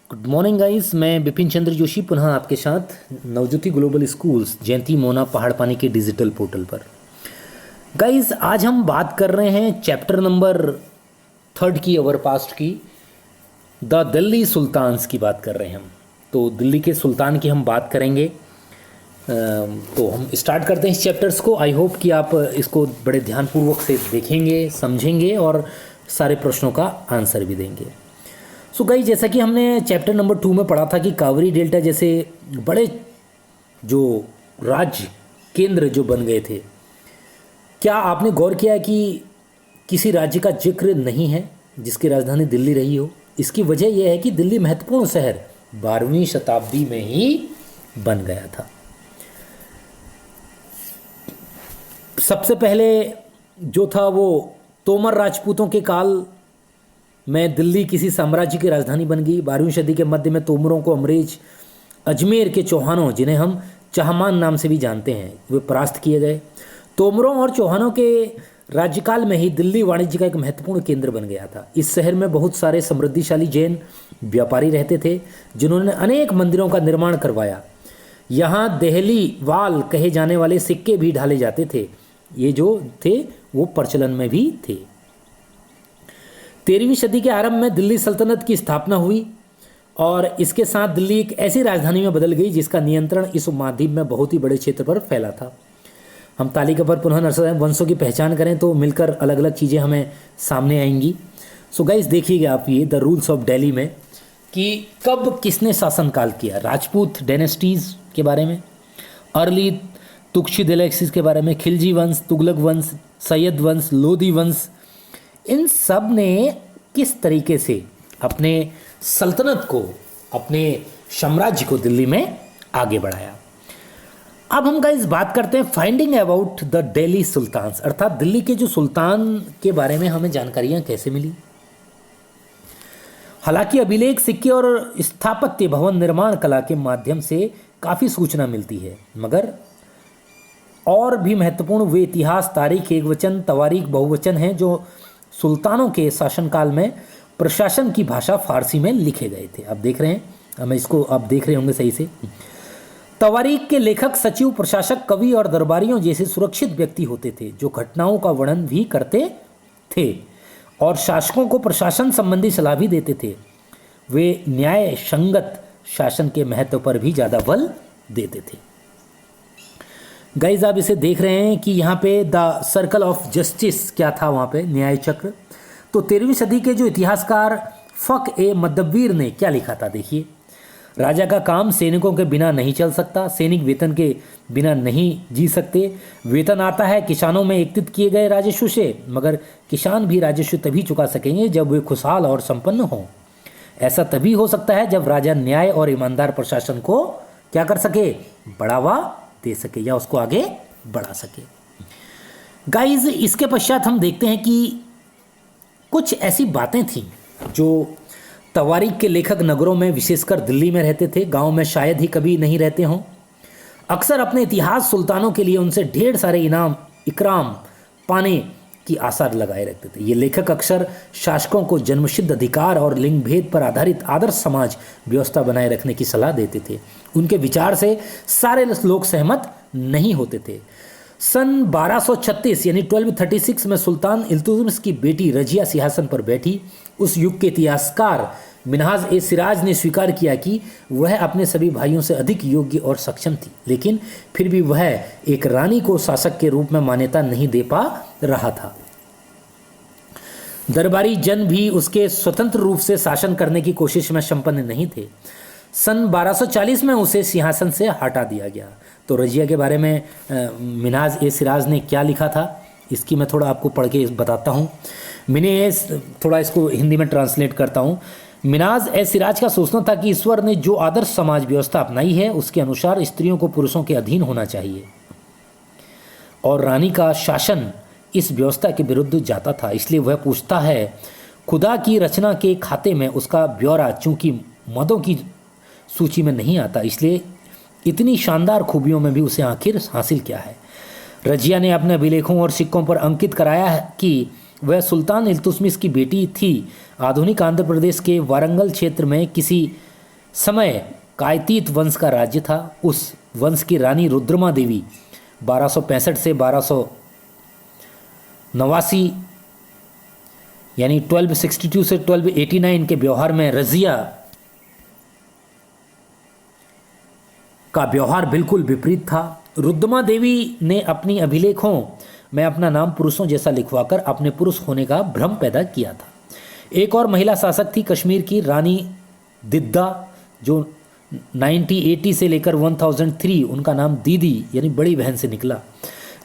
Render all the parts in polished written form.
Good morning guys, मैं बिपिन चंद्र जोशी पुनः आपके साथ नवज्योति ग्लोबल स्कूल्स जयंती मोना पहाड़ पानी के डिजिटल पोर्टल पर। गाइस, आज हम बात कर रहे हैं चैप्टर नंबर 3 की, अवर पास्ट की, द दिल्ली सुल्तान्स की बात कर रहे हैं हम। तो दिल्ली के सुल्तान की हम बात करेंगे। तो हम स्टार्ट करते हैं इस चैप्टर्स को। आई होप कि आप इसको बड़े ध्यानपूर्वक से देखेंगे, समझेंगे और सारे प्रश्नों का आंसर भी देंगे। सो गाइस, जैसा कि हमने चैप्टर नंबर 2 में पढ़ा था कि कावेरी डेल्टा जैसे बड़े जो राज्य केंद्र जो बन गए थे, क्या आपने गौर किया है कि किसी राज्य का जिक्र नहीं है जिसकी राजधानी दिल्ली रही हो? इसकी वजह यह है कि दिल्ली महत्वपूर्ण शहर 12वीं शताब्दी में ही बन गया था। सबसे पहले जो था वो तोमर राजपूतों के काल में दिल्ली किसी साम्राज्य की राजधानी बन गई। 12वीं सदी के मध्य में तोमरों को अंग्रेज अजमेर के चौहानों, जिन्हें हम चाहमान नाम से भी जानते हैं, वे परास्त किए गए। तोमरों और चौहानों के राज्यकाल में ही दिल्ली वाणिज्य का एक महत्वपूर्ण केंद्र बन गया था। इस शहर में बहुत सारे समृद्धिशाली जैन व्यापारी रहते थे जिन्होंने अनेक मंदिरों का निर्माण करवाया। यहाँ देहली वाल कहे जाने वाले सिक्के भी ढाले जाते थे। ये जो थे वो प्रचलन में भी थे। 13वीं सदी के आरंभ में दिल्ली सल्तनत की स्थापना हुई और इसके साथ दिल्ली एक ऐसी राजधानी में बदल गई जिसका नियंत्रण इस उपमहाद्वीप में बहुत ही बड़े क्षेत्र पर फैला था। हम तालिका पर पुनः नरसंहार वंशों की पहचान करें तो मिलकर अलग अलग चीज़ें हमें सामने आएंगी। सो गाइस, देखिएगा आप ये द रूल्स ऑफ दिल्ली में कि कब किसने शासनकाल किया। राजपूत डायनेस्टीज़ के बारे में, अर्ली तुगलक डायनेस्टीज़ के बारे में, खिलजी वंश, तुगलक वंश, सैयद वंश, लोधी वंश, इन सब ने किस तरीके से अपने सल्तनत को, अपने साम्राज्य को दिल्ली में आगे बढ़ाया। अब हम गाइस बात करते हैं finding about the Delhi sultans, अर्थात दिल्ली के जो सुल्तान के बारे में हमें जानकारियां कैसे मिली। हालांकि अभिलेख, सिक्के और स्थापत्य भवन निर्माण कला के माध्यम से काफ़ी सूचना मिलती है, मगर और भी महत्वपूर्ण वे इतिहास, तारीख एकवचन, तवारीख बहुवचन हैं जो सुल्तानों के शासनकाल में प्रशासन की भाषा फारसी में लिखे गए थे। आप देख रहे हैं, हमें इसको आप देख रहे होंगे सही से। तवारीख के लेखक, सचिव, प्रशासक, कवि और दरबारियों जैसे सुरक्षित व्यक्ति होते थे जो घटनाओं का वर्णन भी करते थे और शासकों को प्रशासन संबंधी सलाह भी देते थे। वे न्याय संगत शासन के महत्व पर भी ज़्यादा बल देते थे। गाइज, आप इसे देख रहे हैं कि यहाँ पे द सर्कल ऑफ जस्टिस क्या था, वहाँ पे न्याय चक्र। तो 13वीं सदी के जो इतिहासकार फ़ख ए मदब्बीर ने क्या लिखा था, देखिए। राजा का काम सैनिकों के बिना नहीं चल सकता, सैनिक वेतन के बिना नहीं जी सकते। वेतन आता है किसानों में एकत्रित किए गए राजस्व से, मगर किसान भी राजस्व तभी चुका सकेंगे जब वे खुशहाल और संपन्न हों। ऐसा तभी हो सकता है जब राजा न्याय और ईमानदार प्रशासन को क्या कर सके, बढ़ावा दे सके या उसको आगे बढ़ा सके। गाइज, इसके पश्चात हम देखते हैं कि कुछ ऐसी बातें थीं जो तवारीख के लेखक नगरों में, विशेषकर दिल्ली में रहते थे, गांव में शायद ही कभी नहीं रहते हों। अक्सर अपने इतिहास सुल्तानों के लिए उनसे ढेर सारे इनाम इकराम पाने की आसार लगाए रखते थे। ये लेखक अक्सर शासकों को जन्मसिद्ध अधिकार और लिंग भेद पर आधारित आदर्श समाज व्यवस्था बनाए रखने की सलाह देते थे। उनके विचार से सारे लोग सहमत नहीं होते थे। सन 1236 यानी 1236 में सुल्तान इल्तुतमिश की बेटी रजिया सिंहासन पर बैठी। उस युग के इतिहासकार मिन्हाज ए सिराज ने स्वीकार किया कि वह अपने सभी भाइयों से अधिक योग्य और सक्षम थी, लेकिन फिर भी वह एक रानी को शासक के रूप में मान्यता नहीं दे पा रहा था। दरबारी जन भी उसके स्वतंत्र रूप से शासन करने की कोशिश में संपन्न नहीं थे। सन 1240 में उसे सिंहासन से हटा दिया गया। तो रजिया के बारे में मिन्हाज ए सिराज ने क्या लिखा था, इसकी मैं थोड़ा आपको पढ़ के बताता हूँ। मैंने थोड़ा इसको हिंदी में ट्रांसलेट करता हूँ। मिन्हाज ए सिराज का सोचना था कि ईश्वर ने जो आदर्श समाज व्यवस्था अपनाई है उसके अनुसार स्त्रियों को पुरुषों के अधीन होना चाहिए और रानी का शासन इस व्यवस्था के विरुद्ध जाता था। इसलिए वह पूछता है, खुदा की रचना के खाते में उसका ब्यौरा चूंकि मदों की सूची में नहीं आता, इसलिए इतनी शानदार खूबियों में भी उसे आखिर हासिल क्या है। रजिया ने अपने अभिलेखों और सिक्कों पर अंकित कराया है कि वह सुल्तान इल्तुतमिश की बेटी थी। आधुनिक आंध्र प्रदेश के वारंगल क्षेत्र में किसी समय कायतीत वंश का राज्य था। उस वंश की रानी रुद्रमा देवी 1265 से 1289 यानी 1262 से 1289 के व्यवहार में रजिया का व्यवहार बिल्कुल विपरीत था। रुद्रमा देवी ने अपनी अभिलेखों में अपना नाम पुरुषों जैसा लिखवाकर अपने पुरुष होने का भ्रम पैदा किया था। एक और महिला शासक थी कश्मीर की रानी दिद्दा, जो 9080 से लेकर 1003, उनका नाम दीदी यानी बड़ी बहन से निकला।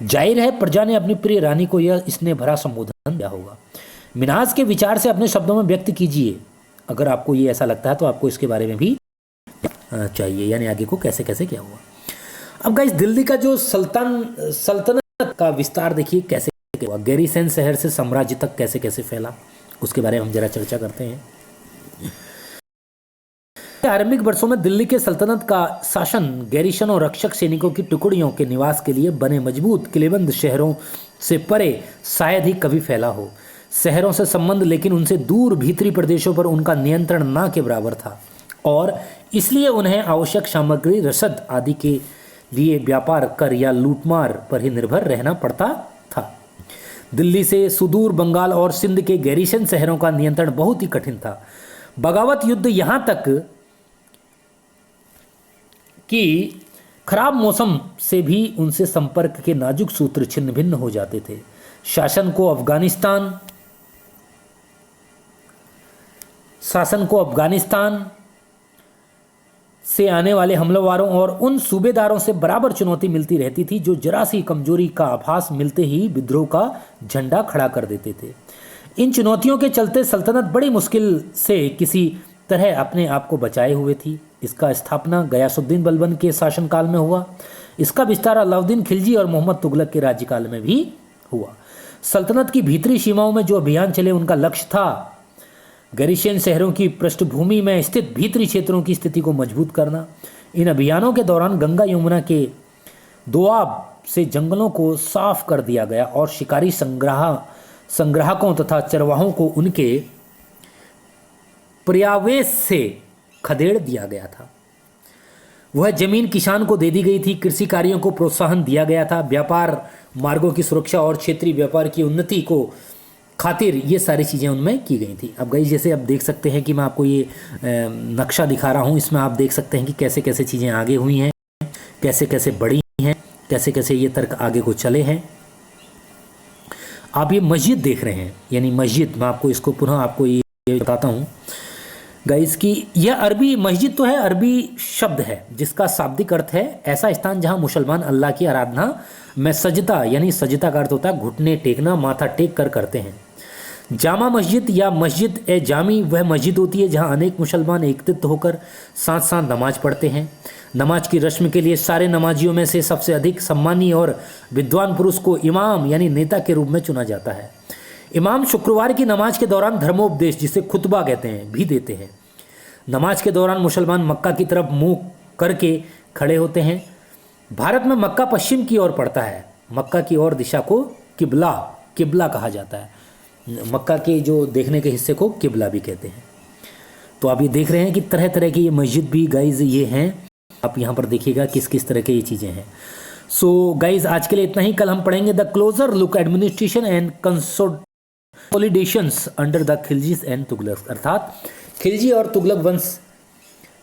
जाहिर है प्रजा ने अपनी प्रिय रानी को यह इसने भरा संबोधन दिया होगा। मिन्हाज के विचार से अपने शब्दों में व्यक्त कीजिए। अगर आपको ये ऐसा लगता है तो आपको इसके बारे में भी चाहिए, यानी आगे को कैसे कैसे क्या हुआ। अब गाइस दिल्ली का जो सल्तनत का विस्तार देखिए कैसे हुआ। गैरीसेन शहर से साम्राज्य तक कैसे कैसे फैला, उसके बारे में हम जरा चर्चा करते हैं। आरंभिक वर्षों में दिल्ली के सल्तनत का शासन गैरीशन और रक्षक सैनिकों की टुकड़ियों के निवास के लिए बने मजबूत किलेबंद शहरों से परे शायद ही कभी फैला हो। शहरों से संबंध लेकिन उनसे दूर भीतरी प्रदेशों पर उनका नियंत्रण ना के बराबर था और इसलिए उन्हें आवश्यक सामग्री, रसद आदि के लिए व्यापार कर या लूटमार पर ही निर्भर रहना पड़ता था। दिल्ली से सुदूर बंगाल और सिंध के गैरीशन शहरों का नियंत्रण बहुत ही कठिन था। बगावत युद्ध यहां तक कि खराब मौसम से भी उनसे संपर्क के नाजुक सूत्र छिन्न भिन्न हो जाते थे। शासन को अफगानिस्तान से आने वाले हमलावरों और उन सूबेदारों से बराबर चुनौती मिलती रहती थी जो जरा सी कमजोरी का आभास मिलते ही विद्रोह का झंडा खड़ा कर देते थे। इन चुनौतियों के चलते सल्तनत बड़ी मुश्किल से किसी तरह अपने आप को बचाए हुए थी। इसका स्थापना गयासुद्दीन बलबन के शासनकाल में हुआ। इसका विस्तार अलाउद्दीन खिलजी और मोहम्मद तुगलक के राज्यकाल में भी हुआ। सल्तनत की भीतरी सीमाओं में जो अभियान चले उनका लक्ष्य था गैरीशन शहरों की पृष्ठभूमि में स्थित भीतरी क्षेत्रों की स्थिति को मजबूत करना। इन अभियानों के दौरान गंगा यमुना के दोआब से जंगलों को साफ कर दिया गया और शिकारी संग्राहकों तथा चरवाहों को उनके पर्यावेश से खदेड़ दिया गया था। वह जमीन किसान को दे दी गई थी। कृषि कार्यों को प्रोत्साहन दिया गया था। व्यापार मार्गों की सुरक्षा और क्षेत्रीय व्यापार की उन्नति को खातिर ये सारी चीज़ें उनमें की गई थी। अब गई जैसे आप देख सकते हैं कि मैं आपको ये नक्शा दिखा रहा हूँ, इसमें आप देख सकते हैं कि कैसे कैसे चीज़ें आगे हुई हैं, कैसे कैसे बढ़ी हैं, कैसे कैसे ये तर्क आगे को चले हैं। आप ये मस्जिद देख रहे हैं, यानी मस्जिद, मैं आपको इसको पुनः आपको ये बताता हूँ गाइस की यह अरबी मस्जिद तो है, अरबी शब्द है जिसका शाब्दिक अर्थ है ऐसा स्थान जहाँ मुसलमान अल्लाह की आराधना में सजदा, यानी सजदा का अर्थ होता है घुटने टेकना, माथा टेक कर करते हैं। जामा मस्जिद या मस्जिद ए जामी वह मस्जिद होती है जहाँ अनेक मुसलमान एकत्रित होकर साथ साथ नमाज पढ़ते हैं। नमाज की रस्म के लिए सारे नमाजियों में से सबसे अधिक सम्मानी और विद्वान पुरुष को इमाम यानी नेता के रूप में चुना जाता है। इमाम शुक्रवार की नमाज के दौरान धर्मोपदेश, जिसे खुतबा कहते हैं, भी देते हैं। नमाज के दौरान मुसलमान मक्का की तरफ मुंह करके खड़े होते हैं। भारत में मक्का पश्चिम की ओर पड़ता है। मक्का की ओर दिशा को किबला कहा जाता है। मक्का के जो देखने के हिस्से को किबला भी कहते हैं। तो आप ये देख रहे हैं कि तरह तरह की ये मस्जिद भी गाइज ये हैं। आप यहाँ पर देखिएगा किस किस तरह के ये चीज़ें हैं। सो गाइज आज के लिए इतना ही। कल हम पढ़ेंगे the closer look administration and consolidations under the Khiljis and Tughlaq, अर्थात खिलजी और तुगलक वंश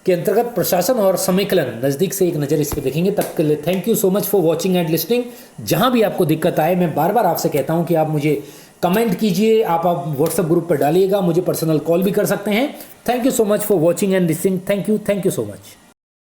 के अंतर्गत प्रशासन और समेकलन, नज़दीक से एक नज़र इस पर देखेंगे। तब के लिए thank you so much for watching and listening. जहाँ भी आपको दिक्कत आए, मैं बार बार आपसे कहता हूँ कि आप मुझे कमेंट कीजिए, आप व्हाट्सएप ग्रुप पर डालिएगा, मुझे पर्सनल कॉल भी कर सकते हैं। Thank you so much for watching and listening. Thank you so much.